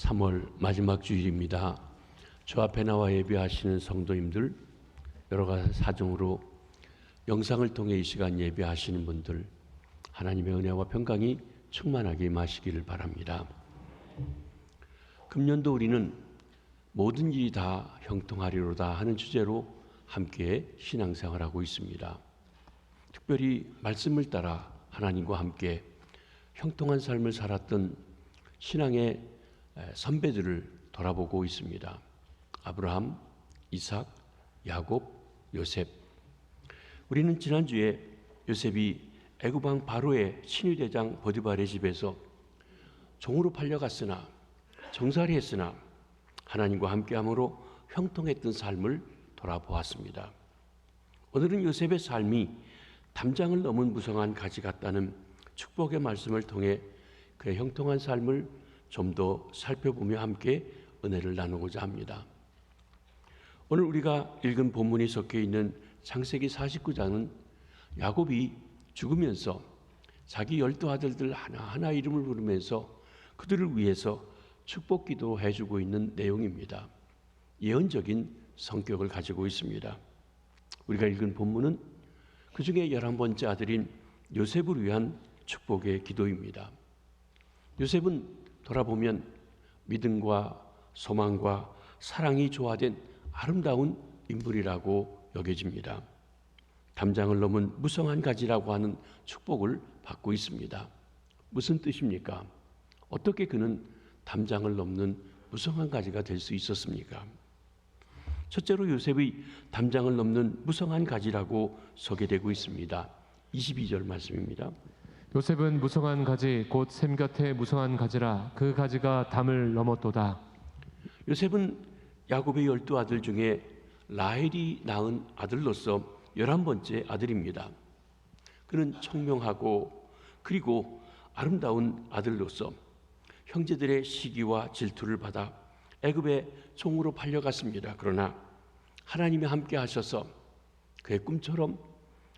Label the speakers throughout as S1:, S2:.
S1: 3월 마지막 주일입니다. 주 앞에 나와 예배하시는 성도님들, 여러 가지 사정으로 영상을 통해 이 시간 예배하시는 분들, 하나님의 은혜와 평강이 충만하게 임하시기를 바랍니다. 금년도 우리는 모든 일이 다 형통하리로다 하는 주제로 함께 신앙생활하고 있습니다. 특별히 말씀을 따라 하나님과 함께 형통한 삶을 살았던 신앙의 선배들을 돌아보고 있습니다. 아브라함, 이삭, 야곱, 요셉. 우리는 지난주에 요셉이 애굽 왕 바로의 친위대장 보디발의 집에서 종으로 팔려갔으나 정살이 했으나 하나님과 함께함으로 형통했던 삶을 돌아보았습니다. 오늘은 요셉의 삶이 담장을 넘은 무성한 가지 같다는 축복의 말씀을 통해 그의 형통한 삶을 좀 더 살펴보며 함께 은혜를 나누고자 합니다. 오늘 우리가 읽은 본문이 섞여 있는 창세기 49장은 야곱이 죽으면서 자기 12아들들 하나하나 이름을 부르면서 그들을 위해서 축복 기도해주고 있는 내용입니다. 예언적인 성격을 가지고 있습니다. 우리가 읽은 본문은 그 중에 11번째 아들인 요셉을 위한 축복의 기도입니다. 요셉은 돌아보면 믿음과 소망과 사랑이 조화된 아름다운 인물이라고 여겨집니다. 담장을 넘은 무성한 가지라고 하는 축복을 받고 있습니다. 무슨 뜻입니까? 어떻게 그는 담장을 넘는 무성한 가지가 될 수 있었습니까? 첫째로 요셉의 담장을 넘는 무성한 가지라고 소개되고 있습니다. 22절 말씀입니다.
S2: 요셉은 무성한 가지 곧 샘 곁에 무성한 가지라 그 가지가 담을 넘었도다.
S1: 요셉은 야곱의 12아들 중에 라헬이 낳은 아들로서 11번째 아들입니다. 그는 청명하고 그리고 아름다운 아들로서 형제들의 시기와 질투를 받아 애굽의 종으로 팔려갔습니다. 그러나 하나님이 함께 하셔서 그의 꿈처럼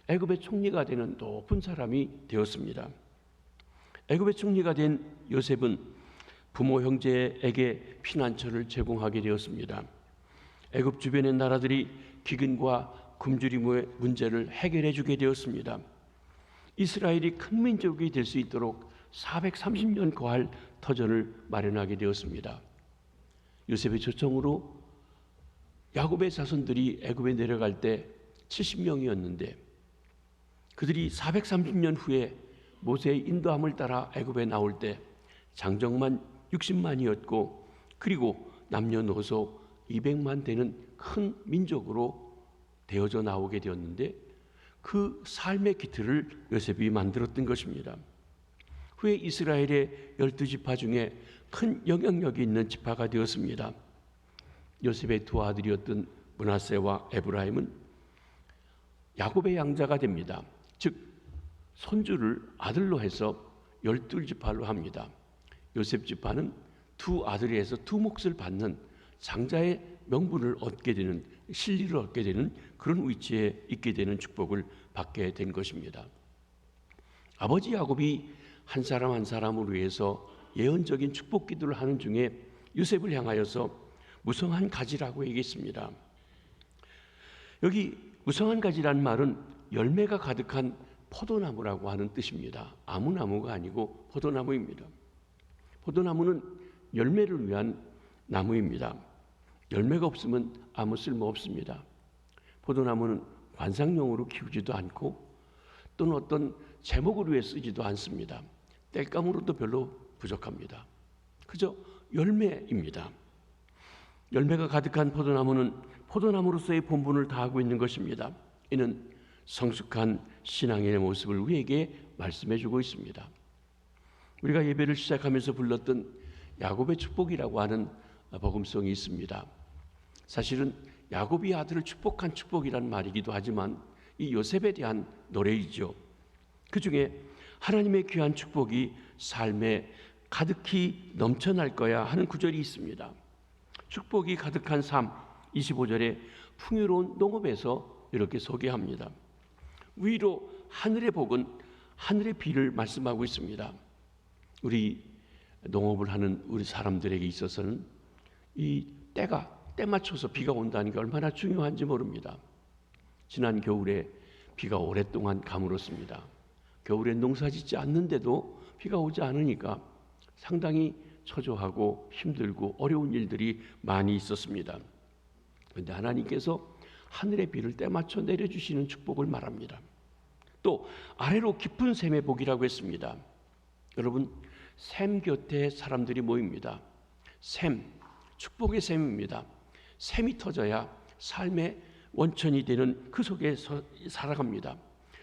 S1: 애굽의 총리가 되는 높은 사람이 되었습니다. 애굽의 총리가 된 요셉은 부모 형제에게 피난처를 제공하게 되었습니다. 애굽 주변의 나라들이 기근과 굶주림의 문제를 해결해 주게 되었습니다. 이스라엘이 큰 민족이 될 수 있도록 430년 거할 터전을 마련하게 되었습니다. 요셉의 초청으로 야곱의 자손들이 애굽에 내려갈 때 70명이었는데 그들이 430년 후에 모세의 인도함을 따라 애굽에 나올 때 장정만 60만이었고 그리고 남녀노소 200만 되는 큰 민족으로 되어져 나오게 되었는데 그 삶의 기틀을 요셉이 만들었던 것입니다. 후에 이스라엘의 12지파 중에 큰 영향력이 있는 지파가 되었습니다. 요셉의 두 아들이었던 므낫세와 에브라임은 야곱의 양자가 됩니다. 즉 손주를 아들로 해서 12지파로 합니다. 요셉 지파는 두 아들이 해서 두 몫을 받는 장자의 명분을 얻게 되는, 실리를 얻게 되는 그런 위치에 있게 되는 축복을 받게 된 것입니다. 아버지 야곱이 한 사람 한 사람을 위해서 예언적인 축복 기도를 하는 중에 요셉을 향하여서 무성한 가지라고 얘기했습니다. 여기 무성한 가지라는 말은 열매가 가득한 포도나무라고 하는 뜻입니다. 아무 나무가 아니고 포도나무입니다. 포도나무는 열매를 위한 나무입니다. 열매가 없으면 아무 쓸모 없습니다. 포도나무는 관상용으로 키우지도 않고 또는 어떤 제목을 위해 쓰지도 않습니다. 땔감으로도 별로 부족합니다. 그저 열매입니다. 열매가 가득한 포도나무는 포도나무로서의 본분을 다하고 있는 것입니다. 이는 성숙한 신앙인의 모습을 우리에게 말씀해 주고 있습니다. 우리가 예배를 시작하면서 불렀던 야곱의 축복이라고 하는 복음성이 있습니다. 사실은 야곱이 아들을 축복한 축복이라는 말이기도 하지만 이 요셉에 대한 노래이죠. 그 중에 하나님의 귀한 축복이 삶에 가득히 넘쳐날 거야 하는 구절이 있습니다. 축복이 가득한 삶, 25절에 풍요로운 농업에서 이렇게 소개합니다. 위로 하늘의 복은 하늘의 비를 말씀하고 있습니다. 우리 농업을 하는 우리 사람들에게 있어서는 이 때 맞춰서 비가 온다는 게 얼마나 중요한지 모릅니다. 지난 겨울에 비가 오랫동안 가물었습니다. 겨울엔 농사 짓지 않는데도 비가 오지 않으니까 상당히 초조하고 힘들고 어려운 일들이 많이 있었습니다. 그런데 하나님께서 하늘의 비를 때맞춰 내려주시는 축복을 말합니다. 또 아래로 깊은 샘의 복이라고 했습니다. 여러분, 샘 곁에 사람들이 모입니다. 샘, 축복의 샘입니다. 샘이 터져야 삶의 원천이 되는 그 속에 살아갑니다.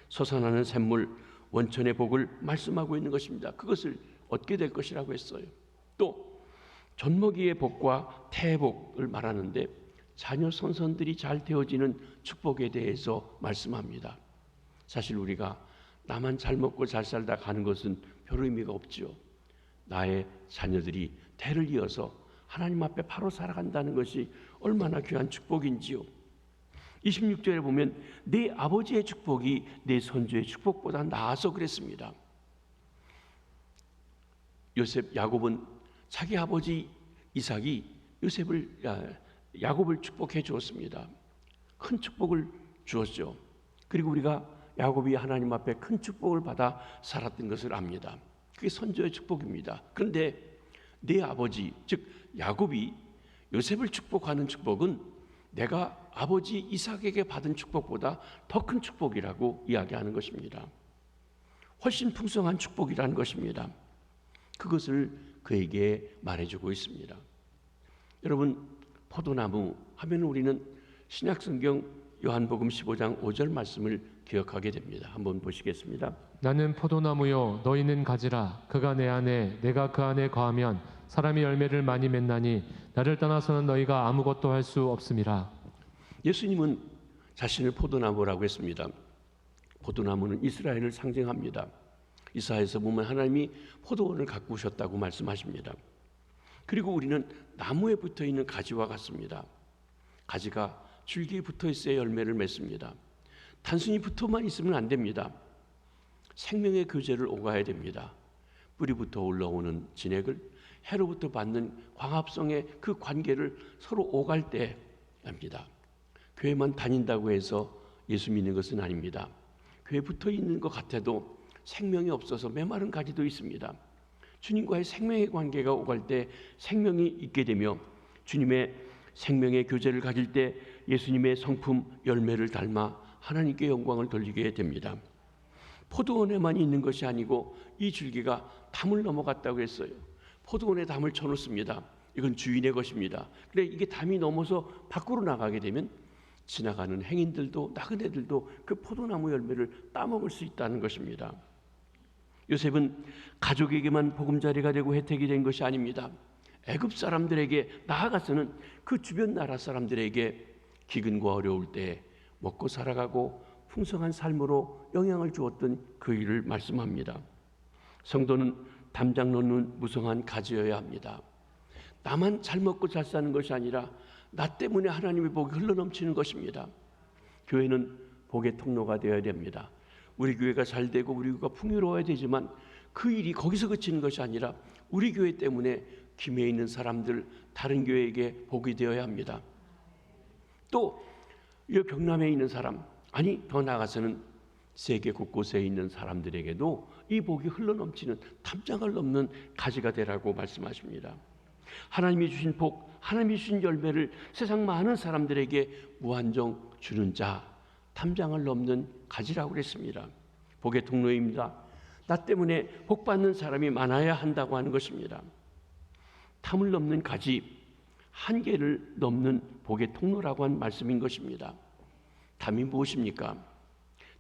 S1: 솟아나는 샘물, 원천의 복을 말씀하고 있는 것입니다. 그것을 얻게 될 것이라고 했어요. 또 젖먹이의 복과 태의 복을 말하는데 자녀 선선들이 잘 되어지는 축복에 대해서 말씀합니다. 사실 우리가 나만 잘 먹고 잘 살다 가는 것은 별 의미가 없죠. 나의 자녀들이 대를 이어서 하나님 앞에 바로 살아간다는 것이 얼마나 귀한 축복인지요. 26절에 보면 내 아버지의 축복이 내 선조의 축복보다 나아서 그랬습니다. 야곱은 자기 아버지 이삭이 야곱을 축복해 주었습니다. 큰 축복을 주었죠. 그리고 우리가 야곱이 하나님 앞에 큰 축복을 받아 살았던 것을 압니다. 그게 선조의 축복입니다. 그런데 내 아버지, 즉 야곱이 요셉을 축복하는 축복은 내가 아버지 이삭에게 받은 축복보다 더 큰 축복이라고 이야기하는 것입니다. 훨씬 풍성한 축복이라는 것입니다. 그것을 그에게 말해주고 있습니다. 여러분, 포도나무 하면 우리는 신약성경 요한복음 15장 5절 말씀을 기억하게 됩니다. 한번 보시겠습니다.
S2: 나는 포도나무요 너희는 가지라. 그가 내 안에 내가 그 안에 거하면 사람이 열매를 많이 맺나니 나를 떠나서는 너희가 아무것도 할 수 없음이라.
S1: 예수님은 자신을 포도나무라고 했습니다. 포도나무는 이스라엘을 상징합니다. 이사야에서 보면 하나님이 포도원을 가꾸셨다고 말씀하십니다. 그리고 우리는 나무에 붙어있는 가지와 같습니다. 가지가 줄기에 붙어있어야 열매를 맺습니다. 단순히 붙어만 있으면 안 됩니다. 생명의 교제를 오가야 됩니다. 뿌리부터 올라오는 진액을 해로부터 받는 광합성의 그 관계를 서로 오갈 때입니다. 교회만 다닌다고 해서 예수 믿는 것은 아닙니다. 교회에 붙어 있는 것 같아도 생명이 없어서 메마른 가지도 있습니다. 주님과의 생명의 관계가 오갈 때 생명이 있게 되며 주님의 생명의 교제를 가질 때 예수님의 성품 열매를 닮아 하나님께 영광을 돌리게 됩니다. 포도원에만 있는 것이 아니고 이 줄기가 담을 넘어갔다고 했어요. 포도원에 담을 쳐놓습니다. 이건 주인의 것입니다. 그런데 이게 담이 넘어서 밖으로 나가게 되면 지나가는 행인들도 나그네들도 그 포도나무 열매를 따먹을 수 있다는 것입니다. 요셉은 가족에게만 보금자리가 되고 혜택이 된 것이 아닙니다. 애굽 사람들에게 나아가서는 그 주변 나라 사람들에게 기근과 어려울 때 먹고 살아가고 풍성한 삶으로 영향을 주었던 그 일을 말씀합니다. 성도는 담장 놓는 무성한 가지여야 합니다. 나만 잘 먹고 잘 사는 것이 아니라 나 때문에 하나님의 복이 흘러넘치는 것입니다. 교회는 복의 통로가 되어야 됩니다. 우리 교회가 잘 되고 우리 교회가 풍요로워야 되지만 그 일이 거기서 그치는 것이 아니라 우리 교회 때문에 김해에 있는 사람들, 다른 교회에게 복이 되어야 합니다. 또 이 경남에 있는 사람, 아니 더 나아가서는 세계 곳곳에 있는 사람들에게도 이 복이 흘러넘치는 담장을 넘는 가지가 되라고 말씀하십니다. 하나님이 주신 복, 하나님이 주신 열매를 세상 많은 사람들에게 무한정 주는 자, 담장을 넘는 가지라고 그랬습니다. 복의 통로입니다. 나 때문에 복 받는 사람이 많아야 한다고 하는 것입니다. 담을 넘는 가지, 한계를 넘는 복의 통로라고 한 말씀인 것입니다. 담이 무엇입니까?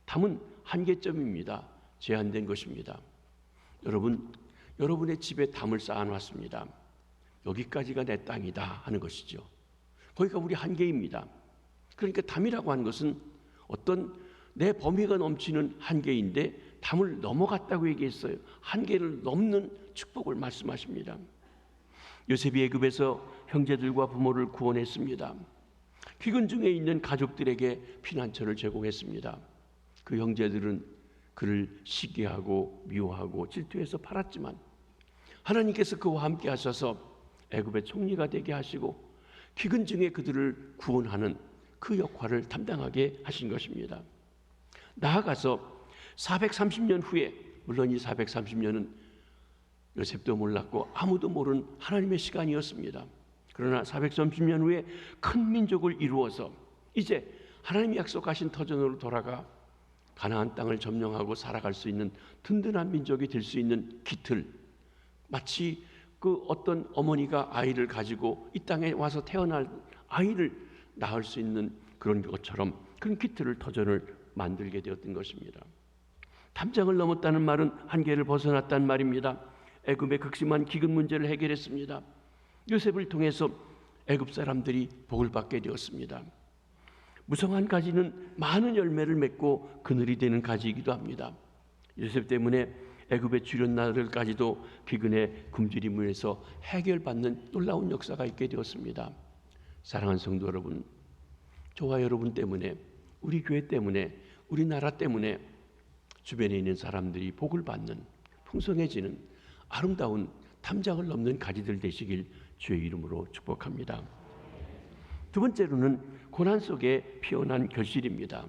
S1: 담은 한계점입니다. 제한된 것입니다. 여러분의 집에 담을 쌓아놨습니다. 여기까지가 내 땅이다 하는 것이죠. 거기가 우리 한계입니다. 그러니까 담이라고 하는 것은 어떤 내 범위가 넘치는 한계인데 담을 넘어갔다고 얘기했어요. 한계를 넘는 축복을 말씀하십니다. 요셉이 애굽에서 형제들과 부모를 구원했습니다. 귀근 중에 있는 가족들에게 피난처를 제공했습니다. 그 형제들은 그를 시기하고 미워하고 질투해서 팔았지만 하나님께서 그와 함께 하셔서 애굽의 총리가 되게 하시고 기근 중에 그들을 구원하는 그 역할을 담당하게 하신 것입니다. 나아가서 430년 후에, 물론 이 430년은 요셉도 몰랐고 아무도 모르는 하나님의 시간이었습니다. 그러나 430년 후에 큰 민족을 이루어서 이제 하나님이 약속하신 터전으로 돌아가 가나안 땅을 점령하고 살아갈 수 있는 든든한 민족이 될 수 있는 기틀, 마치 그 어떤 어머니가 아이를 가지고 이 땅에 와서 태어날 아이를 낳을 수 있는 그런 것처럼 그런 기틀을, 터전을 만들게 되었던 것입니다. 담장을 넘었다는 말은 한계를 벗어났다는 말입니다. 애굽의 극심한 기근 문제를 해결했습니다. 요셉을 통해서 애굽 사람들이 복을 받게 되었습니다. 무성한 가지는 많은 열매를 맺고 그늘이 되는 가지이기도 합니다. 요셉 때문에 애굽의 주련 나라들까지도 기근의 굶주림에서 해결받는 놀라운 역사가 있게 되었습니다. 사랑하는 성도 여러분, 저와 여러분 때문에, 우리 교회 때문에, 우리 나라 때문에 주변에 있는 사람들이 복을 받는, 풍성해지는 아름다운 담장을 넘는 가지들 되시길 주의 이름으로 축복합니다. 두 번째로는 고난 속에 피어난 결실입니다.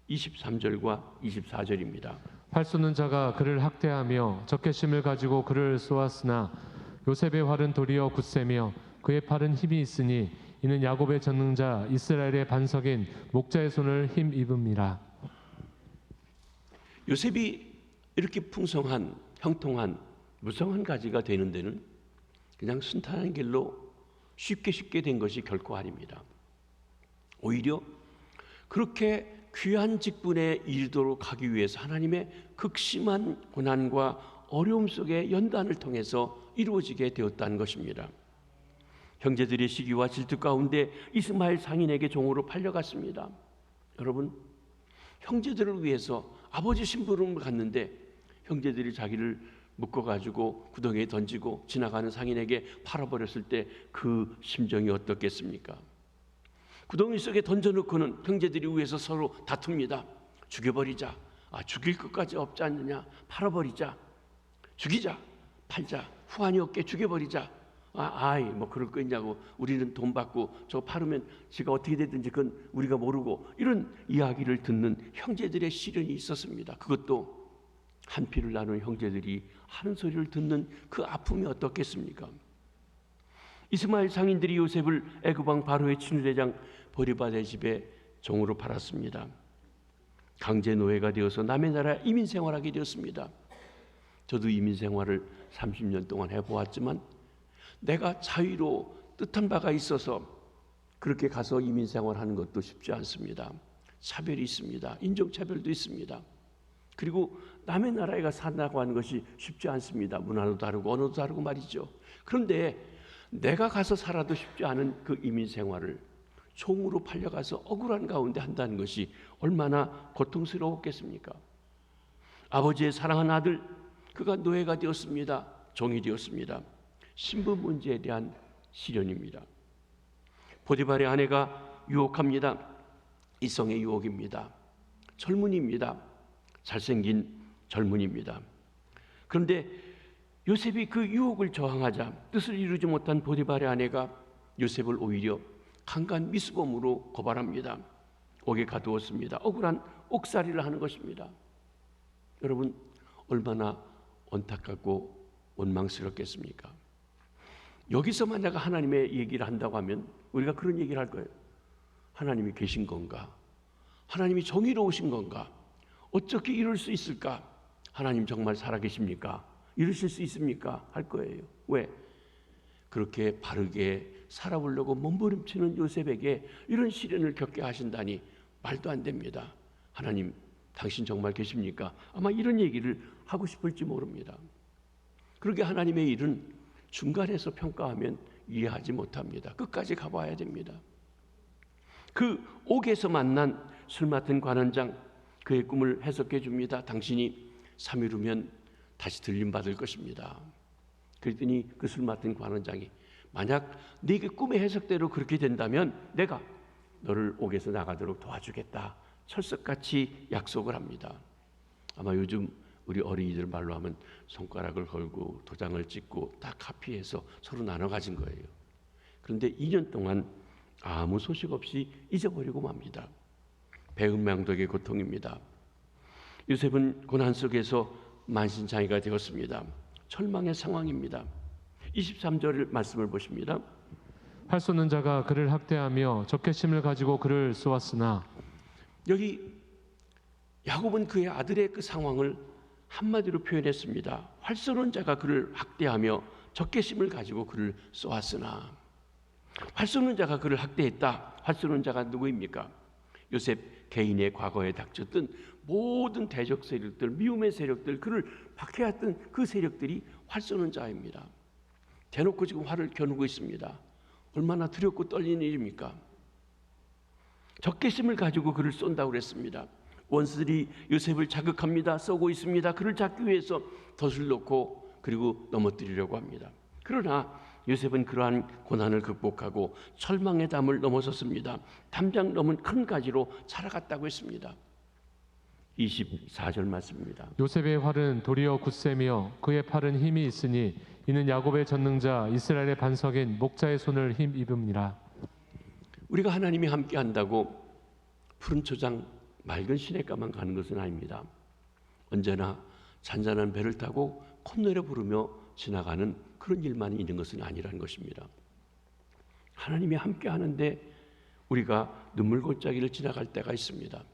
S1: 23절과 24절입니다.
S2: 활 쏘는 자가 그를 학대하며 적개심을 가지고 그를 쏘았으나 요셉의 활은 도리어 굳세며 그의 팔은 힘이 있으니 이는 야곱의 전능자 이스라엘의 반석인 목자의 손을 힘입음이라.
S1: 요셉이 이렇게 풍성한, 형통한, 무성한 가지가 되는 데는 그냥 순탄한 길로 쉽게 된 것이 결코 아닙니다. 오히려 그렇게 귀한 직분에 이르도록 하기 위해서 하나님의 극심한 고난과 어려움 속의 연단을 통해서 이루어지게 되었다는 것입니다. 형제들의 시기와 질투 가운데 이스마엘 상인에게 종으로 팔려갔습니다. 여러분, 형제들을 위해서 아버지 심부름을 갔는데 형제들이 자기를 묶어가지고 구덩이에 던지고 지나가는 상인에게 팔아버렸을 때 그 심정이 어떻겠습니까? 구덩이 속에 던져놓고는 형제들이 위해서 서로 다툽니다. 죽여버리자. 죽일 것까지 없지 않느냐. 팔아버리자. 죽이자. 팔자. 후환이 없게 죽여버리자. 뭐 그럴 거 있냐고. 우리는 돈 받고 저거 팔으면 지가 어떻게 되든지 그건 우리가 모르고, 이런 이야기를 듣는 형제들의 시련이 있었습니다. 그것도 한 피를 나눈 형제들이 하는 소리를 듣는 그 아픔이 어떻겠습니까? 이스마엘 상인들이 요셉을 애굽 왕 바로의 친위대장 보리바의 집에 종으로 팔았습니다. 강제 노예가 되어서 남의 나라 이민 생활하게 되었습니다. 저도 이민 생활을 30년 동안 해보았지만 내가 자유로 뜻한 바가 있어서 그렇게 가서 이민 생활하는 것도 쉽지 않습니다. 차별이 있습니다. 인종차별도 있습니다. 그리고 남의 나라에 가서 산다고 하는 것이 쉽지 않습니다. 문화도 다르고 언어도 다르고 말이죠. 그런데 내가 가서 살아도 쉽지 않은 그 이민 생활을 종으로 팔려가서 억울한 가운데 한다는 것이 얼마나 고통스러웠겠습니까? 아버지의 사랑하는 아들, 그가 노예가 되었습니다. 종이 되었습니다. 신분 문제에 대한 시련입니다. 보디발의 아내가 유혹합니다. 이성의 유혹입니다. 젊은이입니다. 잘생긴 젊은이입니다. 그런데 요셉이 그 유혹을 저항하자 뜻을 이루지 못한 보디발의 아내가 요셉을 오히려 강간 미수범으로 고발합니다. 옥에 가두었습니다. 억울한 옥살이를 하는 것입니다. 여러분, 얼마나 안타깝고 원망스럽겠습니까? 여기서 만약 하나님의 얘기를 한다고 하면 우리가 그런 얘기를 할 거예요. 하나님이 계신 건가? 하나님이 정의로우신 건가? 어떻게 이럴 수 있을까? 하나님 정말 살아계십니까? 이러실 수 있습니까? 할 거예요. 왜? 그렇게 바르게 살아보려고 몸부림치는 요셉에게 이런 시련을 겪게 하신다니 말도 안 됩니다. 하나님, 당신 정말 계십니까? 아마 이런 얘기를 하고 싶을지 모릅니다. 그러게 하나님의 일은 중간에서 평가하면 이해하지 못합니다. 끝까지 가봐야 됩니다. 그 옥에서 만난 술 맡은 관원장, 그의 꿈을 해석해 줍니다. 당신이 3일 후면 다시 들림받을 것입니다. 그랬더니 그 술 맡은 관원장이, 만약 네게 꿈의 해석대로 그렇게 된다면 내가 너를 옥에서 나가도록 도와주겠다, 철석같이 약속을 합니다. 아마 요즘 우리 어린이들 말로 하면 손가락을 걸고 도장을 찍고 다 카피해서 서로 나눠 가진 거예요. 그런데 2년 동안 아무 소식 없이 잊어버리고 맙니다. 배은망덕의 고통입니다. 요셉은 고난 속에서 만신창이가 되었습니다. 절망의 상황입니다. 23절 말씀을 보십니다.
S2: 활 쏘는 자가 그를 학대하며 적개심을 가지고 그를 쏘았으나,
S1: 여기 야곱은 그의 아들의 그 상황을 한마디로 표현했습니다. 활 쏘는 자가 그를 학대하며 적개심을 가지고 그를 쏘았으나. 활 쏘는 자가 그를 학대했다. 활 쏘는 자가 누구입니까? 요셉 개인의 과거에 닥쳤던 모든 대적 세력들, 미움의 세력들, 그를 박해했던 그 세력들이 활 쏘는 자입니다. 대놓고 지금 활을 겨누고 있습니다. 얼마나 두렵고 떨리는 일입니까? 적개심을 가지고 그를 쏜다고 그랬습니다. 원수들이 요셉을 자극합니다. 쏘고 있습니다. 그를 잡기 위해서 덫을 놓고 그리고 넘어뜨리려고 합니다. 그러나 요셉은 그러한 고난을 극복하고 절망의 담을 넘어섰습니다. 담장 넘은 큰 가지로 자라갔다고 했습니다. 24절 말씀입니다.
S2: 요셉의 활은 도리어 굳세며 그의 팔은 힘이 있으니 이는 야곱의 전능자 이스라엘의 반석인 목자의 손을 힘입음이라.
S1: 우리가 하나님이 함께 한다고 푸른 초장 맑은 시냇가만 가는 것은 아닙니다. 언제나 잔잔한 배를 타고 콧노래 부르며 지나가는 그런 일만 있는 것은 아니라는 것입니다. 하나님이 함께 하는데 우리가 눈물골짜기를 지나갈 때가 있습니다.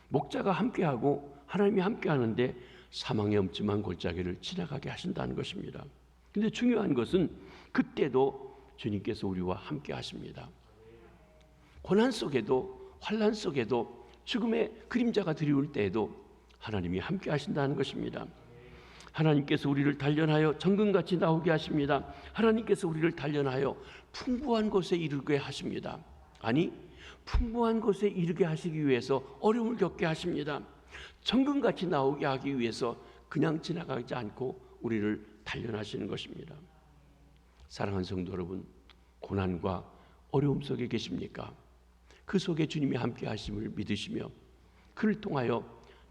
S1: 목자가 함께하고 하나님이 함께 하는데 사망의 엄침한 골짜기를 지나가게 하신다는 것입니다. 근데 중요한 것은 그때도 주님께서 우리와 함께 하십니다. 고난 속에도 환난 속에도 죽음의 그림자가 드리울 때에도 하나님이 함께 하신다는 것입니다. 하나님께서 우리를 단련하여 정금같이 나오게 하십니다. 하나님께서 우리를 단련하여 풍부한 곳에 이르게 하십니다. 아니, 풍부한 곳에 이르게 하시기 위해서 어려움을 겪게 하십니다. 정금같이 나오게 하기 위해서 그냥 지나가지 않고 우리를 단련하시는 것입니다. 사랑하는 성도 여러분, 고난과 어려움 속에 계십니까? 그 속에 주님이 함께 하심을 믿으시며 그를 통하여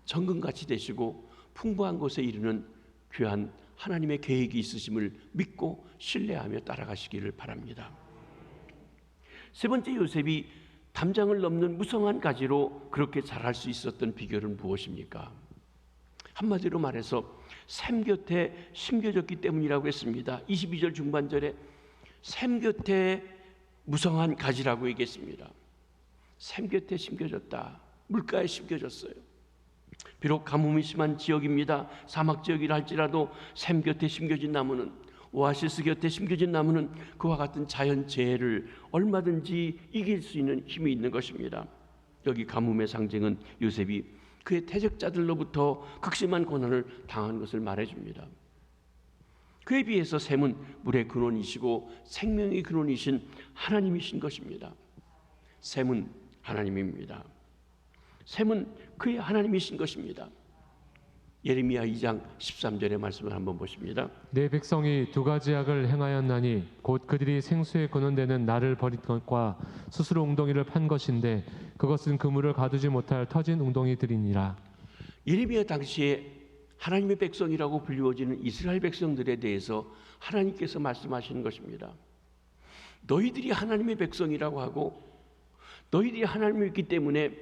S1: 정금같이 되시고 풍부한 곳에 이르는 귀한 하나님의 계획이 있으심을 믿고 신뢰하며 따라가시기를 바랍니다. 세 번째, 요셉이 담장을 넘는 무성한 가지로 그렇게 자랄 수 있었던 비결은 무엇입니까? 한마디로 말해서 샘 곁에 심겨졌기 때문이라고 했습니다. 22절 중반절에 샘 곁에 무성한 가지라고 얘기했습니다. 샘 곁에 심겨졌다. 물가에 심겨졌어요. 비록 가뭄이 심한 지역입니다. 사막 지역이라 할지라도 샘 곁에 심겨진 나무는, 오아시스 곁에 심겨진 나무는 그와 같은 자연재해를 얼마든지 이길 수 있는 힘이 있는 것입니다. 여기 가뭄의 상징은 요셉이 그의 태적자들로부터 극심한 고난을 당한 것을 말해줍니다. 그에 비해서 샘은 물의 근원이시고 생명의 근원이신 하나님이신 것입니다. 샘은 하나님입니다. 샘은 그의 하나님이신 것입니다. 예레미야 2장 13절의 말씀을 한번 보십니다.
S2: 내 백성이 두 가지 악을 행하였나니 곧 그들이 생수에 근원되는 나를 버린 것과 스스로 웅덩이를 판 것인데 그것은 그물을 가두지 못할 터진 웅덩이들이니라.
S1: 예레미야 당시에 하나님의 백성이라고 불리워지는 이스라엘 백성들에 대해서 하나님께서 말씀하시는 것입니다. 너희들이 하나님의 백성이라고 하고 너희들이 하나님을 믿기 때문에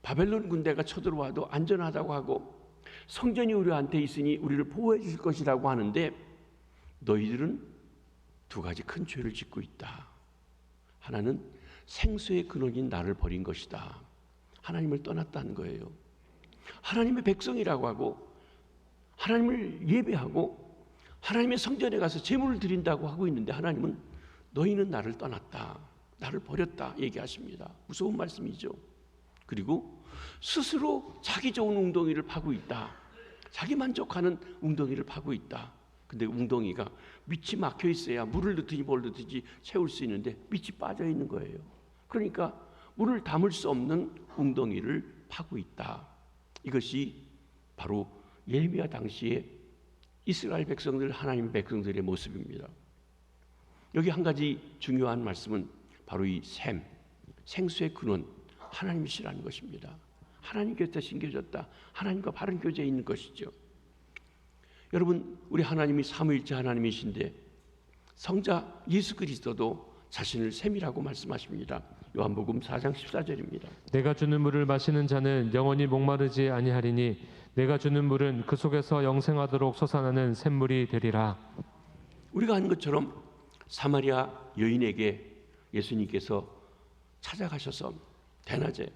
S1: 바벨론 군대가 쳐들어와도 안전하다고 하고 성전이 우리한테 있으니 우리를 보호해 줄 것이라고 하는데 너희들은 두 가지 큰 죄를 짓고 있다. 하나는 생수의 근원인 나를 버린 것이다. 하나님을 떠났다는 거예요. 하나님의 백성이라고 하고 하나님을 예배하고 하나님의 성전에 가서 제물을 드린다고 하고 있는데 하나님은 너희는 나를 떠났다. 나를 버렸다 얘기하십니다. 무서운 말씀이죠. 그리고 스스로 자기 좋은 웅덩이를 파고 있다. 자기 만족하는 웅덩이를 파고 있다. 근데 웅덩이가 밑이 막혀 있어야 물을 넣든지 뭘 넣든지 채울 수 있는데 밑이 빠져 있는 거예요. 그러니까 물을 담을 수 없는 웅덩이를 파고 있다. 이것이 바로 예레미야 당시에 이스라엘 백성들, 하나님 백성들의 모습입니다. 여기 한 가지 중요한 말씀은 바로 이 샘, 생수의 근원, 하나님이시라는 것입니다. 하나님 곁에 심겨졌다. 하나님과 바른 교제에 있는 것이죠. 여러분, 우리 하나님이 삼위일체 하나님이신데 성자 예수 그리스도도 자신을 샘이라고 말씀하십니다. 요한복음 4장 14절입니다.
S2: 내가 주는 물을 마시는 자는 영원히 목마르지 아니하리니 내가 주는 물은 그 속에서 영생하도록 솟아나는 샘물이 되리라.
S1: 우리가 한 것처럼 사마리아 여인에게 예수님께서 찾아가셔서 대낮에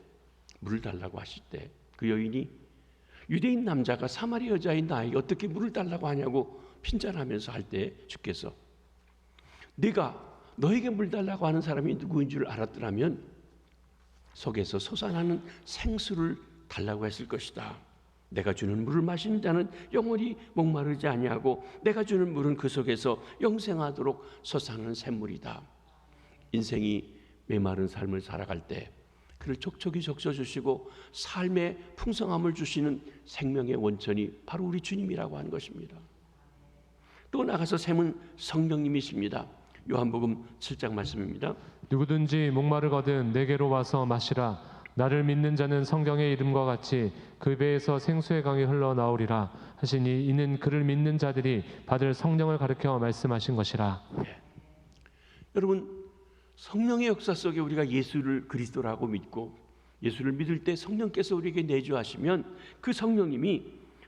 S1: 물을 달라고 하실 때 그 여인이 유대인 남자가 사마리아 여자인 나에게 어떻게 물을 달라고 하냐고 핀잔하면서 할 때 주께서 네가 너에게 물 달라고 하는 사람이 누구인 줄 알았더라면 속에서 솟아나는 생수를 달라고 했을 것이다. 내가 주는 물을 마시는 자는 영원히 목마르지 아니하고 내가 주는 물은 그 속에서 영생하도록 솟아나는 샘물이다. 인생이 메마른 삶을 살아갈 때 그를 촉촉이 적셔주시고 삶의 풍성함을 주시는 생명의 원천이 바로 우리 주님이라고 하는 것입니다. 또 나가서 샘은 성령님이십니다. 요한복음 7장 말씀입니다.
S2: 누구든지 목마르거든 내게로 와서 마시라. 나를 믿는 자는 성경의 이름과 같이 그 배에서 생수의 강이 흘러나오리라 하시니 이는 그를 믿는 자들이 받을 성령을 가르쳐 말씀하신 것이라.
S1: 여러분, 성령의 역사 속에 우리가 예수를 그리스도라고 믿고 예수를 믿을 때 성령께서 우리에게 내주하시면 그 성령님이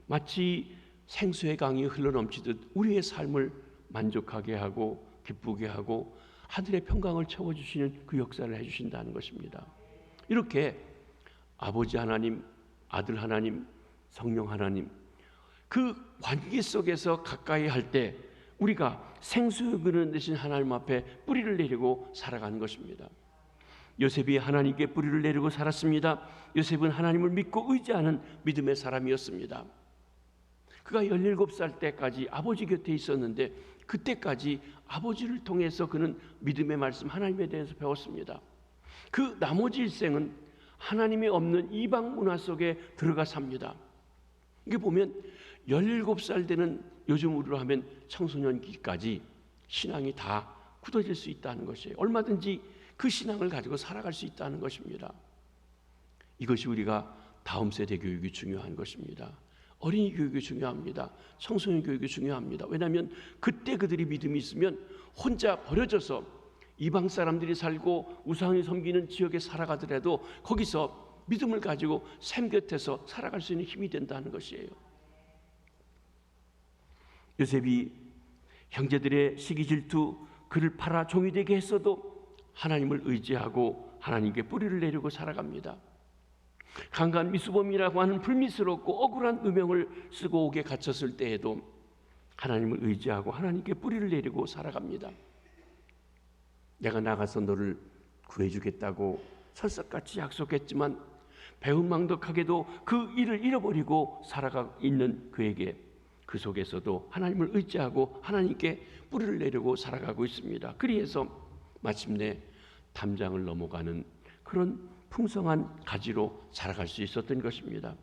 S1: 마치 생수의 강이 흘러넘치듯 우리의 삶을 만족하게 하고 기쁘게 하고 하늘의 평강을 채워주시는 그 역사를 해주신다는 것입니다. 이렇게 아버지 하나님, 아들 하나님, 성령 하나님 그 관계 속에서 가까이 할 때 우리가 생수의 그릇 되신 하나님 앞에 뿌리를 내리고 살아가는 것입니다. 요셉이 하나님께 뿌리를 내리고 살았습니다. 요셉은 하나님을 믿고 의지하는 믿음의 사람이었습니다. 그가 17살 때까지 아버지 곁에 있었는데 그때까지 아버지를 통해서 그는 믿음의 말씀 하나님에 대해서 배웠습니다. 그 나머지 일생은 하나님이 없는 이방 문화 속에 들어가 삽니다. 이게 보면 17살 되는 요즘으로 하면 청소년기까지 신앙이 다 굳어질 수 있다는 것이에요. 얼마든지 그 신앙을 가지고 살아갈 수 있다는 것입니다. 이것이 우리가 다음 세대 교육이 중요한 것입니다. 어린이 교육이 중요합니다. 청소년 교육이 중요합니다. 왜냐하면 그때 그들이 믿음이 있으면 혼자 버려져서 이방 사람들이 살고 우상을 섬기는 지역에 살아가더라도 거기서 믿음을 가지고 샘 곁에서 살아갈 수 있는 힘이 된다는 것이에요. 요셉이 형제들의 시기 질투 그를 팔아 종이 되게 했어도 하나님을 의지하고 하나님께 뿌리를 내리고 살아갑니다. 강간 미수범이라고 하는 불미스럽고 억울한 누명을 쓰고 옥에 갇혔을 때에도 하나님을 의지하고 하나님께 뿌리를 내리고 살아갑니다. 내가 나가서 너를 구해주겠다고 설사같이 약속했지만 배은망덕하게도 그 일을 잃어버리고 살아가 있는 그에게 그 속에서도 하나님을 의지하고 하나님께 뿌리를 내리고 살아가고 있습니다. 그리해서 마침내 담장을 넘어가는 그런 풍성한 가지로 자라갈 수 있었던 것입니다.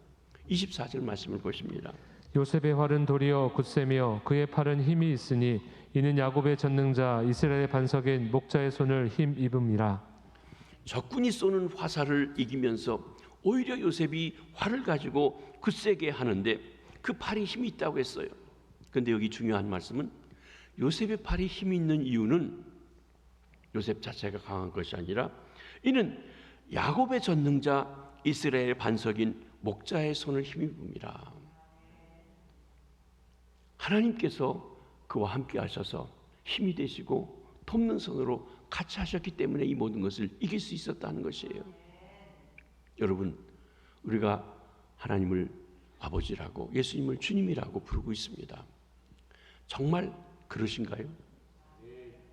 S1: 24절 말씀을 보십니다.
S2: 요셉의 활은 도리어 굳세며 그의 팔은 힘이 있으니 이는 야곱의 전능자 이스라엘의 반석인 목자의 손을 힘입음이라.
S1: 적군이 쏘는 화살을 이기면서 오히려 요셉이 활을 가지고 굳세게 하는데 그 팔이 힘이 있다고 했어요. 그런데 여기 중요한 말씀은 요셉의 팔이 힘이 있는 이유는 요셉 자체가 강한 것이 아니라 이는 야곱의 전능자 이스라엘의 반석인 목자의 손을 힘입음이라. 하나님께서 그와 함께 하셔서 힘이 되시고 돕는 손으로 같이 하셨기 때문에 이 모든 것을 이길 수 있었다는 것이에요. 여러분, 우리가 하나님을 아버지라고 예수님을 주님이라고 부르고 있습니다. 정말 그러신가요?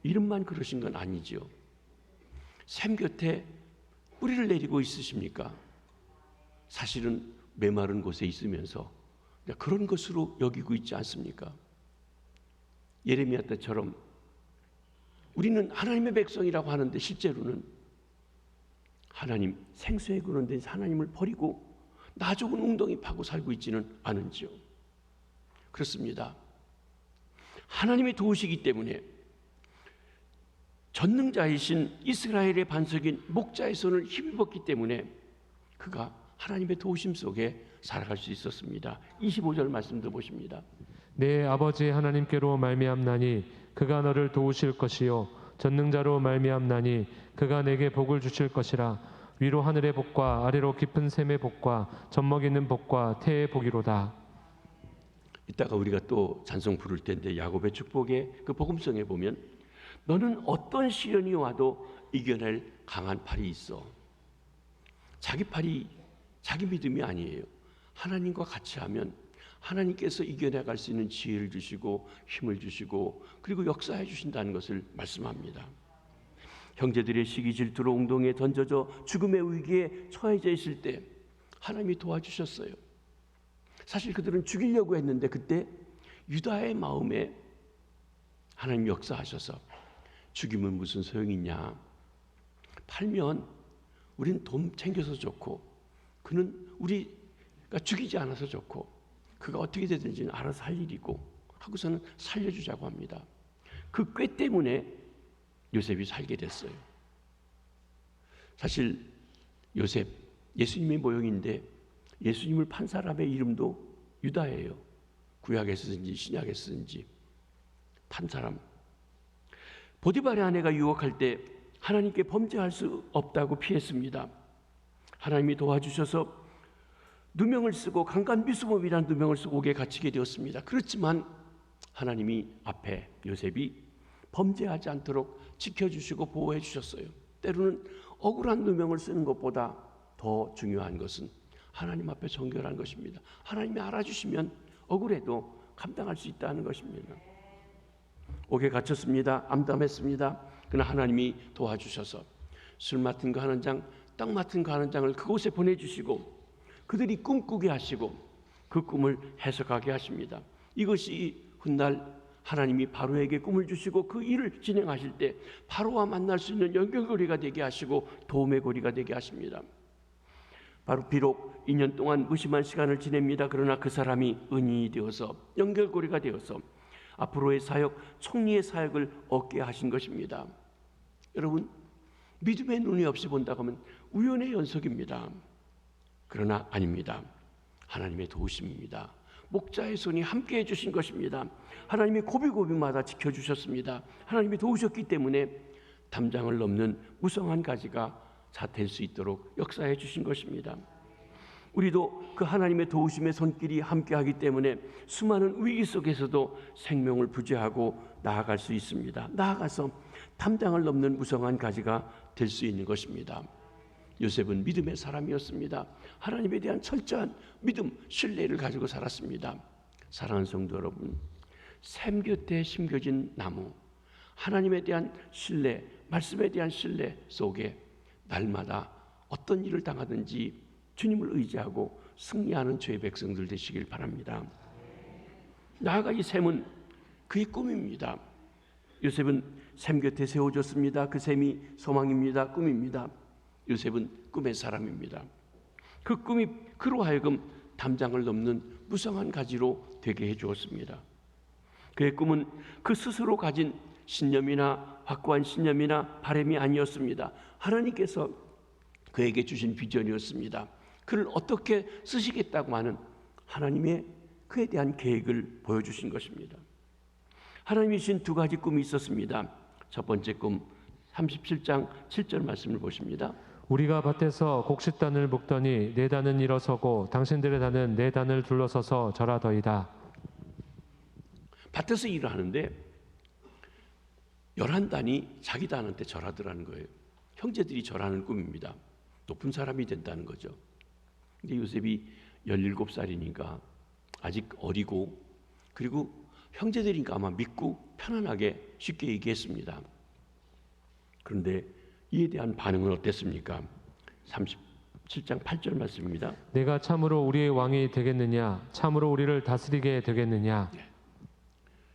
S1: 이름만 그러신 건 아니지요. 샘 곁에 뿌리를 내리고 있으십니까? 사실은 메마른 곳에 있으면서 그런 것으로 여기고 있지 않습니까? 예레미야 때처럼 우리는 하나님의 백성이라고 하는데 실제로는 하나님 생수의 근원 된 하나님을 버리고 나 죽은 웅덩이 파고 살고 있지는 않은지요. 그렇습니다. 하나님이 도우시기 때문에 전능자이신 이스라엘의 반석인 목자의 손을 힘입었기 때문에 그가 하나님의 도우심 속에 살아갈 수 있었습니다. 25절 말씀도 보십니다.
S2: 내 아버지 하나님께로 말미암나니 그가 너를 도우실 것이요 전능자로 말미암나니 그가 내게 복을 주실 것이라. 위로 하늘의 복과 아래로 깊은 샘의 복과 젖먹이는 복과 태의 복이로다.
S1: 이따가 우리가 또 찬송 부를 텐데 야곱의 축복의 그 복음성에 보면 너는 어떤 시련이 와도 이겨낼 강한 팔이 있어. 자기 팔이 자기 믿음이 아니에요. 하나님과 같이 하면 하나님께서 이겨내갈 수 있는 지혜를 주시고 힘을 주시고 그리고 역사해 주신다는 것을 말씀합니다. 형제들의 시기 질투로 웅덩이에 던져져 죽음의 위기에 처해져 있을 때 하나님이 도와주셨어요. 사실 그들은 죽이려고 했는데 그때 유다의 마음에 하나님 역사하셔서 죽이면 무슨 소용이 있냐. 팔면 우린 돈 챙겨서 좋고 그는 우리가 죽이지 않아서 좋고 그가 어떻게 되든지 알아서 할 일이고 하고서는 살려주자고 합니다. 그 꾀 때문에 요셉이 살게 됐어요. 사실 요셉 예수님의 모형인데 예수님을 판 사람의 이름도 유다예요. 구약에 쓰든지 신약에 쓰든지 판 사람. 보디발의 아내가 유혹할 때 하나님께 범죄할 수 없다고 피했습니다. 하나님이 도와주셔서 누명을 쓰고 강간미수범이라는 누명을 쓰고 옥에 갇히게 되었습니다. 그렇지만 하나님이 앞에 요셉이 범죄하지 않도록 지켜주시고 보호해 주셨어요. 때로는 억울한 누명을 쓰는 것보다 더 중요한 것은 하나님 앞에 정결한 것입니다. 하나님이 알아주시면 억울해도 감당할 수 있다는 것입니다. 옥에 갇혔습니다. 암담했습니다. 그러나 하나님이 도와주셔서 술 맡은 거 하는 장, 땅 맡은 거 하는 장을 그곳에 보내주시고 그들이 꿈꾸게 하시고 그 꿈을 해석하게 하십니다. 이것이 훗날 하나님이 바로에게 꿈을 주시고 그 일을 진행하실 때 바로와 만날 수 있는 연결고리가 되게 하시고 도움의 고리가 되게 하십니다. 바로 비록 2년 동안 무심한 시간을 지냅니다. 그러나 그 사람이 은인이 되어서 연결고리가 되어서 앞으로의 사역, 총리의 사역을 얻게 하신 것입니다. 여러분, 믿음의 눈이 없이 본다고 하면 우연의 연속입니다. 그러나 아닙니다. 하나님의 도우심입니다. 목자의 손이 함께 해주신 것입니다. 하나님이 고비고비마다 지켜주셨습니다. 하나님이 도우셨기 때문에 담장을 넘는 무성한 가지가 될 수 있도록 역사해 주신 것입니다. 우리도 그 하나님의 도우심의 손길이 함께하기 때문에 수많은 위기 속에서도 생명을 부재하고 나아갈 수 있습니다. 나아가서 담장을 넘는 무성한 가지가 될 수 있는 것입니다. 요셉은 믿음의 사람이었습니다. 하나님에 대한 철저한 믿음, 신뢰를 가지고 살았습니다. 사랑하는 성도 여러분, 샘 곁에 심겨진 나무, 하나님에 대한 신뢰, 말씀에 대한 신뢰 속에 날마다 어떤 일을 당하든지 주님을 의지하고 승리하는 주의 백성들 되시길 바랍니다. 나아가 이 샘은 그의 꿈입니다. 요셉은 샘 곁에 세워졌습니다. 그 샘이 소망입니다. 꿈입니다. 요셉은 꿈의 사람입니다. 그 꿈이 그로 하여금 담장을 넘는 무성한 가지로 되게 해주었습니다. 그의 꿈은 그 스스로 가진 신념이나 확고한 신념이나 바람이 아니었습니다. 하나님께서 그에게 주신 비전이었습니다. 그를 어떻게 쓰시겠다고 하는 하나님의 그에 대한 계획을 보여주신 것입니다. 하나님이 주신 두 가지 꿈이 있었습니다. 첫 번째 꿈 37장 7절 말씀을 보십니다.
S2: 우리가 밭에서 곡식단을 묶더니 네 단은 일어서고 당신들의 단은 네 단을 둘러서서 절하더이다.
S1: 밭에서 일을 하는데 11단이 자기 단한테 절하더라는 거예요. 형제들이 절하는 꿈입니다. 높은 사람이 된다는 거죠. 근데 요셉이 17살이니까 아직 어리고 그리고 형제들이니까 아마 믿고 편안하게 쉽게 얘기했습니다. 그런데 이에 대한 반응은 어땠습니까? 37장 8절 말씀입니다.
S2: 내가 참으로 우리의 왕이 되겠느냐? 참으로 우리를 다스리게 되겠느냐?
S1: 네.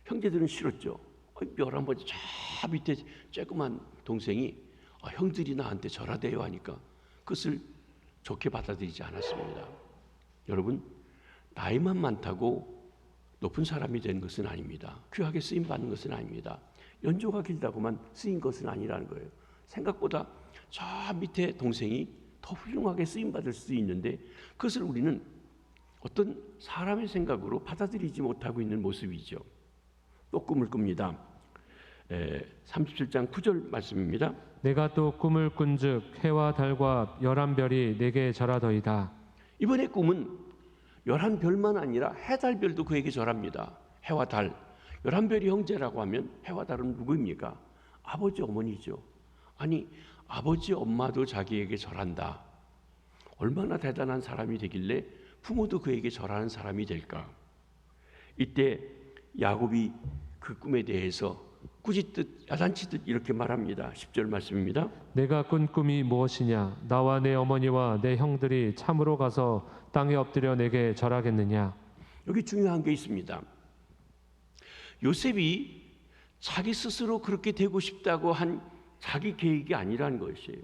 S1: 형제들은 싫었죠. 11번째 저 밑에 조그만 동생이 형들이 나한테 절하대요 하니까 그것을 좋게 받아들이지 않았습니다. 여러분, 나이만 많다고 높은 사람이 된 것은 아닙니다. 귀하게 쓰임받는 것은 아닙니다. 연조가 길다고만 쓰인 것은 아니라는 거예요. 생각보다 저 밑에 동생이 더 훌륭하게 쓰임받을 수 있는데 그것을 우리는 어떤 사람의 생각으로 받아들이지 못하고 있는 모습이죠. 또 꿈을 꿉니다. 37장 9절 말씀입니다.
S2: 내가 또 꿈을 꾼즉 해와 달과 열한 별이 내게 절하더이다.
S1: 이번에 꿈은 11별만 아니라 해, 달, 별도 그에게 절합니다. 해와 달, 11별이 형제라고 하면 해와 달은 누구입니까? 아버지, 어머니죠. 아니, 아버지, 엄마도 자기에게 절한다. 얼마나 대단한 사람이 되길래 부모도 그에게 절하는 사람이 될까? 이때 야곱이 그 꿈에 대해서 꾸짖듯 야단치듯 이렇게 말합니다. 10절 말씀입니다.
S2: 내가 꾼 꿈이 무엇이냐? 나와 내 어머니와 내 형들이 참으로 가서 땅에 엎드려 내게 절하겠느냐?
S1: 여기 중요한 게 있습니다. 요셉이 자기 스스로 그렇게 되고 싶다고 한 자기 계획이 아니라는 것이에요.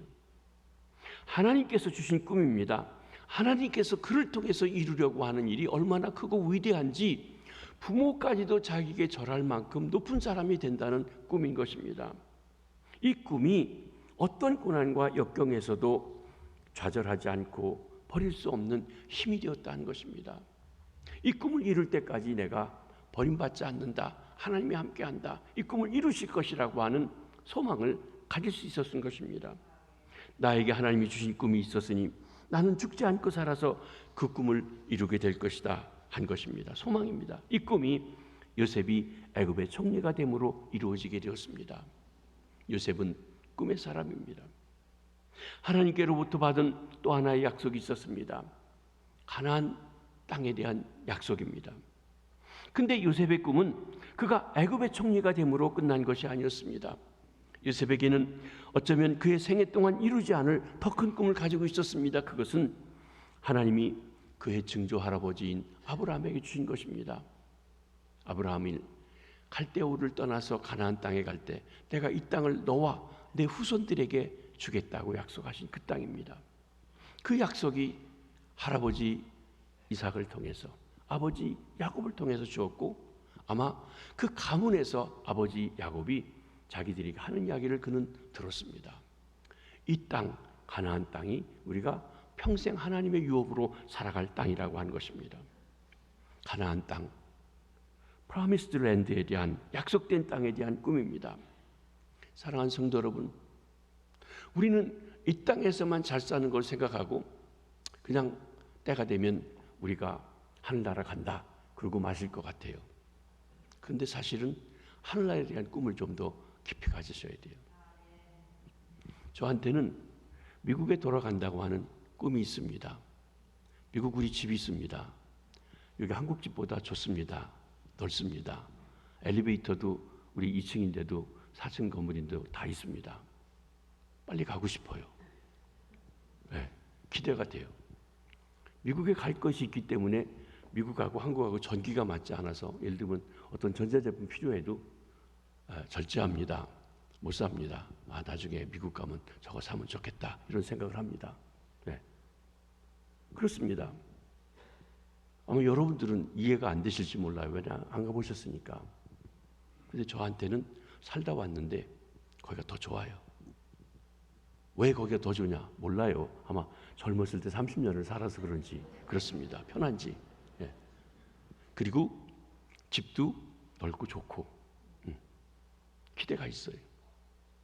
S1: 하나님께서 주신 꿈입니다. 하나님께서 그를 통해서 이루려고 하는 일이 얼마나 크고 위대한지 부모까지도 자기에게 절할 만큼 높은 사람이 된다는 꿈인 것입니다. 이 꿈이 어떤 고난과 역경에서도 좌절하지 않고 버릴 수 없는 힘이 되었다는 것입니다. 이 꿈을 이룰 때까지 내가 버림받지 않는다. 하나님이 함께한다. 이 꿈을 이루실 것이라고 하는 소망을 가질 수 있었던 것입니다. 나에게 하나님이 주신 꿈이 있었으니 나는 죽지 않고 살아서 그 꿈을 이루게 될 것이다 한 것입니다. 소망입니다. 이 꿈이 요셉이 애굽의 총리가 됨으로 이루어지게 되었습니다. 요셉은 꿈의 사람입니다. 하나님께로부터 받은 또 하나의 약속이 있었습니다. 가나안 땅에 대한 약속입니다. 근데 요셉의 꿈은 그가 애굽의 총리가 됨으로 끝난 것이 아니었습니다. 요셉에게는 어쩌면 그의 생애 동안 이루지 않을 더 큰 꿈을 가지고 있었습니다. 그것은 하나님이 그의 증조 할아버지인 아브라함에게 주신 것입니다. 아브라함이 갈대우를 떠나서 가나안 땅에 갈 때 내가 이 땅을 너와 내 후손들에게 주겠다고 약속하신 그 땅입니다. 그 약속이 할아버지 이삭을 통해서 아버지 야곱을 통해서 주었고 아마 그 가문에서 아버지 야곱이 자기들이 하는 이야기를 그는 들었습니다. 이 땅, 가나안 땅이 우리가 평생 하나님의 유업으로 살아갈 땅이라고 한 것입니다. 가나안 땅, 프라미스드 랜드에 대한 약속된 땅에 대한 꿈입니다. 사랑하는 성도 여러분, 우리는 이 땅에서만 잘 사는 걸 생각하고 그냥 때가 되면 우리가 하늘나라 간다 그러고 마실 것 같아요. 그런데 사실은 하늘나라에 대한 꿈을 좀 더 깊이 가지셔야 돼요. 저한테는 미국에 돌아간다고 하는 꿈이 있습니다. 미국 우리 집이 있습니다. 여기 한국 집보다 좋습니다. 넓습니다. 엘리베이터도 우리 2층인데도 4층 건물인데도 다 있습니다. 빨리 가고 싶어요. 네, 기대가 돼요. 미국에 갈 것이 있기 때문에 미국하고 한국하고 전기가 맞지 않아서 예를 들면 어떤 전자제품 필요해도 절제합니다. 못 삽니다. 나중에 미국 가면 저거 사면 좋겠다 이런 생각을 합니다. 네. 그렇습니다. 아마 여러분들은 이해가 안 되실지 몰라요. 왜냐 안 가보셨으니까. 근데 저한테는 살다 왔는데 거기가 더 좋아요. 왜 거기가 더 좋냐 몰라요. 아마 젊었을 때 30년을 살아서 그런지 그렇습니다. 편한지. 예. 그리고 집도 넓고 좋고 기대가 있어요.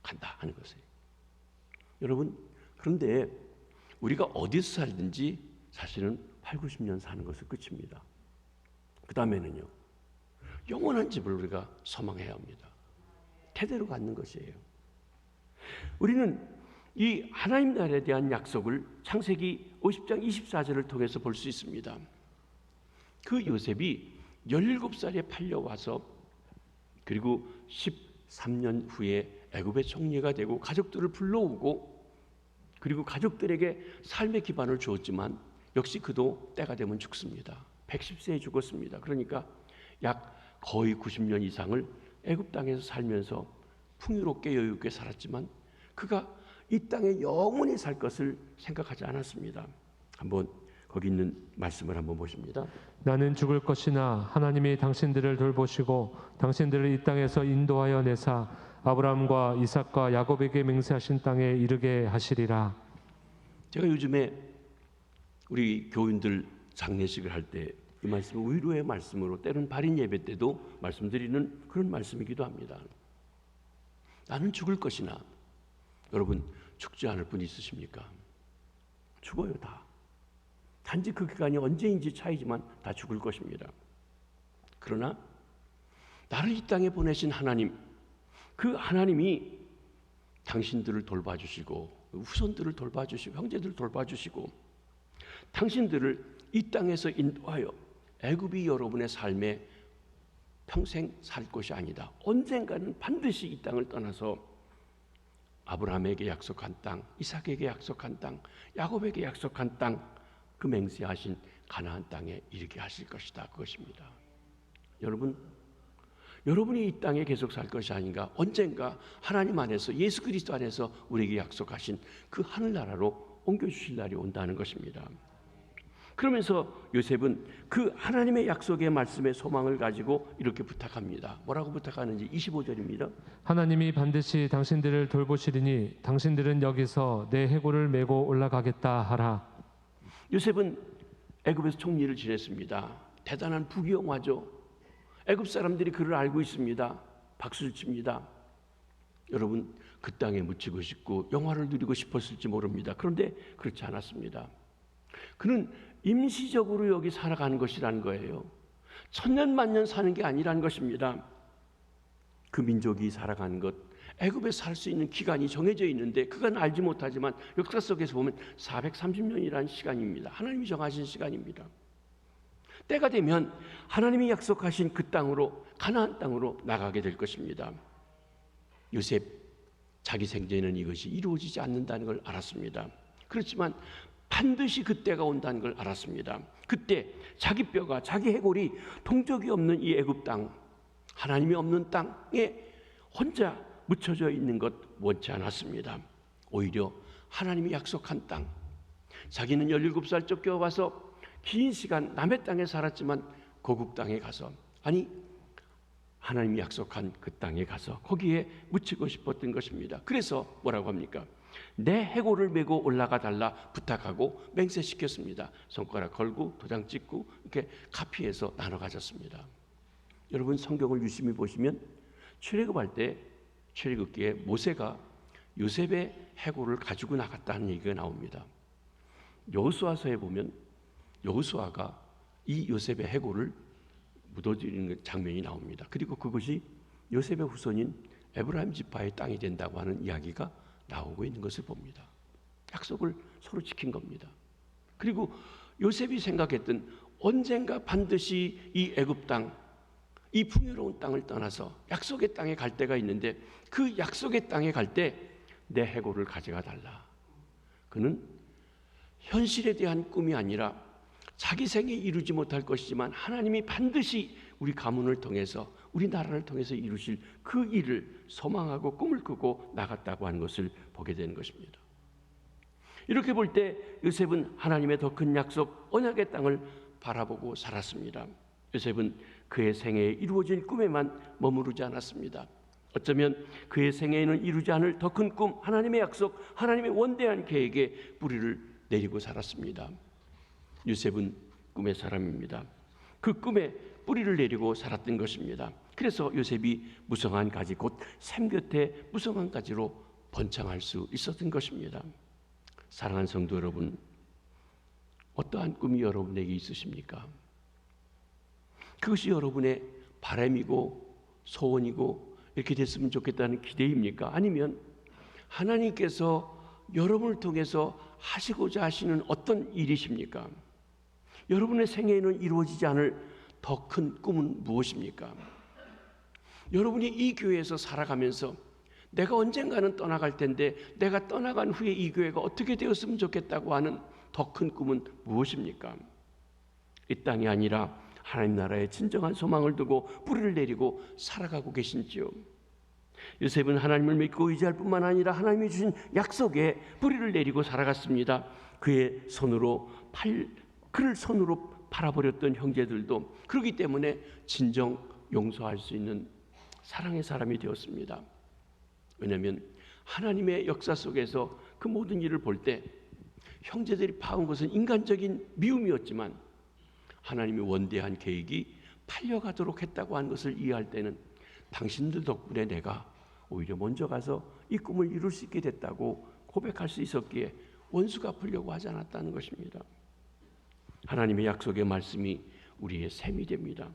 S1: 간다 하는 것에. 여러분 그런데 우리가 어디서 살든지 사실은 8, 90년 사는 것은 끝입니다. 그 다음에는요 영원한 집을 우리가 소망해야 합니다. 대대로 갖는 것이에요. 우리는 이 하나님 나라에 대한 약속을 창세기 50장 24절을 통해서 볼 수 있습니다. 그 요셉이 17살에 팔려와서 그리고 13년 후에 애굽의 총리가 되고 가족들을 불러오고 그리고 가족들에게 삶의 기반을 주었지만 역시 그도 때가 되면 죽습니다. 110세에 죽었습니다. 그러니까 약 거의 90년 이상을 애굽 땅에서 살면서 풍요롭게 여유있게 살았지만 그가 이 땅에 영원히 살 것을 생각하지 않았습니다. 한번 거기 있는 말씀을 한번 보십니다.
S2: 나는 죽을 것이나 하나님이 당신들을 돌보시고 당신들을 이 땅에서 인도하여 내사 아브라함과 이삭과 야곱에게 맹세하신 땅에 이르게 하시리라.
S1: 제가 요즘에 우리 교인들 장례식을 할 때 이 말씀은 위로의 말씀으로, 때로는 발인 예배 때도 말씀드리는 그런 말씀이기도 합니다. 나는 죽을 것이나, 여러분 죽지 않을 분 있으십니까? 죽어요. 다. 단지 그 기간이 언제인지 차이지만 다 죽을 것입니다. 그러나 나를 이 땅에 보내신 하나님, 그 하나님이 당신들을 돌봐주시고 후손들을 돌봐주시고 형제들을 돌봐주시고 당신들을 이 땅에서 인도하여 애굽이 여러분의 삶에 평생 살 것이 아니다. 언젠가는 반드시 이 땅을 떠나서 아브라함에게 약속한 땅, 이삭에게 약속한 땅, 야곱에게 약속한 땅, 그 맹세하신 가나안 땅에 이르게 하실 것이다. 그것입니다. 여러분이 이 땅에 계속 살 것이 아닌가, 언젠가 하나님 안에서, 예수 그리스도 안에서 우리에게 약속하신 그 하늘나라로 옮겨주실 날이 온다는 것입니다. 그러면서 요셉은 그 하나님의 약속의 말씀에 소망을 가지고 이렇게 부탁합니다. 뭐라고 부탁하는지 25절입니다.
S2: 하나님이 반드시 당신들을 돌보시리니 당신들은 여기서 내 해골을 메고 올라가겠다 하라.
S1: 요셉은 애굽에서 총리를 지냈습니다. 대단한 부귀영화죠. 애굽 사람들이 그를 알고 있습니다. 박수를 칩니다. 여러분, 그 땅에 묻히고 싶고 영화를 누리고 싶었을지 모릅니다. 그런데 그렇지 않았습니다. 그는 임시적으로 여기 살아가는 것이라는 거예요. 천년만년 사는 게 아니라는 것입니다. 그 민족이 살아가는 것, 애굽에 살 수 있는 기간이 정해져 있는데 그건 알지 못하지만 역사 속에서 보면 430년이라는 시간입니다. 하나님이 정하신 시간입니다. 때가 되면 하나님이 약속하신 그 땅으로, 가나안 땅으로 나가게 될 것입니다. 요셉, 자기 생전에는 이것이 이루어지지 않는다는 걸 알았습니다. 그렇지만 반드시 그때가 온다는 걸 알았습니다. 그때 자기 뼈가, 자기 해골이 동족이 없는 이 애굽 땅, 하나님이 없는 땅에 혼자 묻혀져 있는 것 원치 않았습니다. 오히려 하나님이 약속한 땅, 자기는 17살 쫓겨와서 긴 시간 남의 땅에 살았지만 고국 땅에 가서, 아니 하나님이 약속한 그 땅에 가서 거기에 묻히고 싶었던 것입니다. 그래서 뭐라고 합니까? 내 해골을 메고 올라가 달라 부탁하고 맹세시켰습니다. 손가락 걸고 도장 찍고 이렇게 카피해서 나눠 가졌습니다. 여러분, 성경을 유심히 보시면 출애굽할 때, 출애굽기에 모세가 요셉의 해골을 가지고 나갔다는 얘기가 나옵니다. 여호수아서에 보면 여호수아가 이 요셉의 해골을 묻어드리는 장면이 나옵니다. 그리고 그것이 요셉의 후손인 에브라임 지파의 땅이 된다고 하는 이야기가 나오고 있는 것을 봅니다. 약속을 서로 지킨 겁니다. 그리고 요셉이 생각했던 언젠가 반드시 이 애굽 땅, 이 풍요로운 땅을 떠나서 약속의 땅에 갈 때가 있는데 그 약속의 땅에 갈 때 내 해골을 가져가 달라. 그는 현실에 대한 꿈이 아니라 자기 생에 이루지 못할 것이지만 하나님이 반드시 우리 가문을 통해서, 우리 나라를 통해서 이루실 그 일을 소망하고 꿈을 꾸고 나갔다고 하는 것을 보게 되는 것입니다. 이렇게 볼 때 요셉은 하나님의 더 큰 약속, 언약의 땅을 바라보고 살았습니다. 요셉은 그의 생애에 이루어질 꿈에만 머무르지 않았습니다. 어쩌면 그의 생애에는 이루지 않을 더 큰 꿈, 하나님의 약속, 하나님의 원대한 계획에 뿌리를 내리고 살았습니다. 요셉은 꿈의 사람입니다. 그 꿈에 뿌리를 내리고 살았던 것입니다. 그래서 요셉이 무성한 가지, 곧 샘 곁에 무성한 가지로 번창할 수 있었던 것입니다. 사랑하는 성도 여러분, 어떠한 꿈이 여러분에게 있으십니까? 그것이 여러분의 바람이고 소원이고 이렇게 됐으면 좋겠다는 기대입니까? 아니면 하나님께서 여러분을 통해서 하시고자 하시는 어떤 일이십니까? 여러분의 생애에는 이루어지지 않을 더 큰 꿈은 무엇입니까? 여러분이 이 교회에서 살아가면서 내가 언젠가는 떠나갈 텐데 내가 떠나간 후에 이 교회가 어떻게 되었으면 좋겠다고 하는 더 큰 꿈은 무엇입니까? 이 땅이 아니라 하나님 나라의 진정한 소망을 두고 뿌리를 내리고 살아가고 계신지요? 요셉은 하나님을 믿고 의지할 뿐만 아니라 하나님이 주신 약속에 뿌리를 내리고 살아갔습니다. 그의 손으로 그를 손으로 팔아버렸던 형제들도 그렇기 때문에 진정 용서할 수 있는 사랑의 사람이 되었습니다. 왜냐하면 하나님의 역사 속에서 그 모든 일을 볼 때 형제들이 파온 것은 인간적인 미움이었지만 하나님의 원대한 계획이 팔려가도록 했다고 하는 것을 이해할 때는 당신들 덕분에 내가 오히려 먼저 가서 이 꿈을 이룰 수 있게 됐다고 고백할 수 있었기에 원수 갚으려고 하지 않았다는 것입니다. 하나님의 약속의 말씀이 우리의 샘이 됩니다.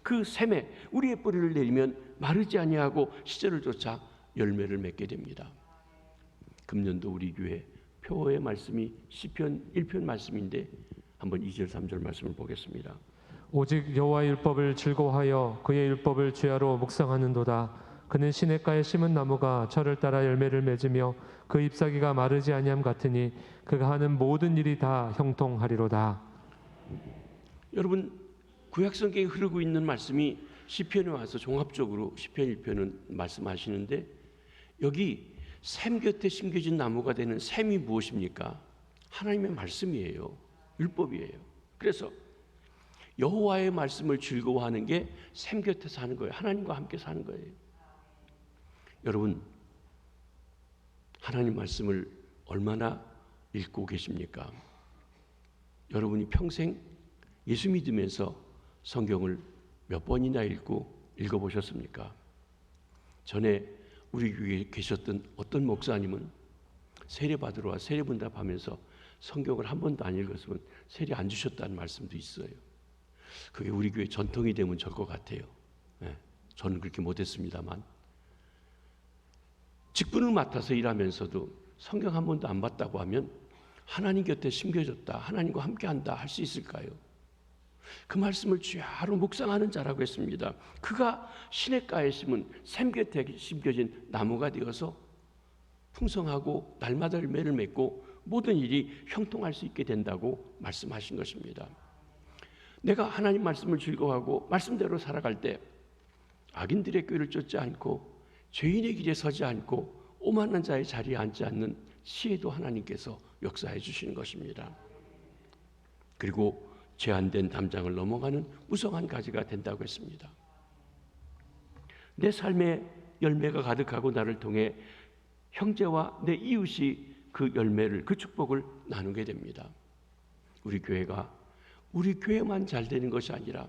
S1: 그 샘에 우리의 뿌리를 내리면 마르지 아니하고 시절을 쫓아 열매를 맺게 됩니다. 금년도 우리 교회 표어의 말씀이 시편 1편 말씀인데 한번 2절 3절 말씀을 보겠습니다.
S2: 오직 여호와의 율법을 즐거워하여 그의 율법을 주야로 묵상하는도다. 그는 시냇가에 심은 나무가 철을 따라 열매를 맺으며 그 잎사귀가 마르지 아니함 같으니 그가 하는 모든 일이 다 형통하리로다.
S1: 여러분, 구약성경에 흐르고 있는 말씀이 시편에 와서 종합적으로 시편 1편은 말씀하시는데, 여기 샘 곁에 심겨진 나무가 되는 샘이 무엇입니까? 하나님의 말씀이에요. 율법이에요. 그래서 여호와의 말씀을 즐거워하는 게 샘 곁에 사는 거예요. 하나님과 함께 사는 거예요. 여러분, 하나님 말씀을 얼마나 읽고 계십니까? 여러분이 평생 예수 믿으면서 성경을 몇 번이나 읽어보셨습니까? 전에 우리 교회에 계셨던 어떤 목사님은 세례받으러 와 세례분답하면서 성경을 한 번도 안 읽었으면 세례 안 주셨다는 말씀도 있어요. 그게 우리 교회 전통이 되면 될 것 같아요. 저는 그렇게 못했습니다만, 직분을 맡아서 일하면서도 성경 한 번도 안 봤다고 하면 하나님 곁에 심겨졌다, 하나님과 함께한다 할 수 있을까요? 그 말씀을 주야로 묵상하는 자라고 했습니다. 그가 시냇가에 심은 샘 곁에 심겨진 나무가 되어서 풍성하고 날마다 열매를 맺고 모든 일이 형통할 수 있게 된다고 말씀하신 것입니다. 내가 하나님 말씀을 즐거워하고 말씀대로 살아갈 때 악인들의 꾀를 쫓지 않고 죄인의 길에 서지 않고 오만한 자의 자리에 앉지 않는 시에도 하나님께서 역사해 주시는 것입니다. 그리고 제한된 담장을 넘어가는 무성한 가지가 된다고 했습니다. 내 삶에 열매가 가득하고 나를 통해 형제와 내 이웃이 그 열매를, 그 축복을 나누게 됩니다. 우리 교회가 우리 교회만 잘 되는 것이 아니라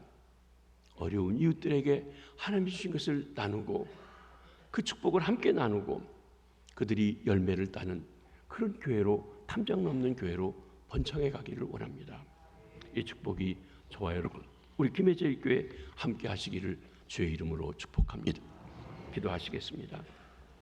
S1: 어려운 이웃들에게 하나님이 주신 것을 나누고 그 축복을 함께 나누고 그들이 열매를 따는 그런 교회로, 탐정 넘는 교회로 번창해 가기를 원합니다. 이 축복이 저와 여러분, 우리 김혜재 교회 함께 하시기를 주의 이름으로 축복합니다. 기도하시겠습니다.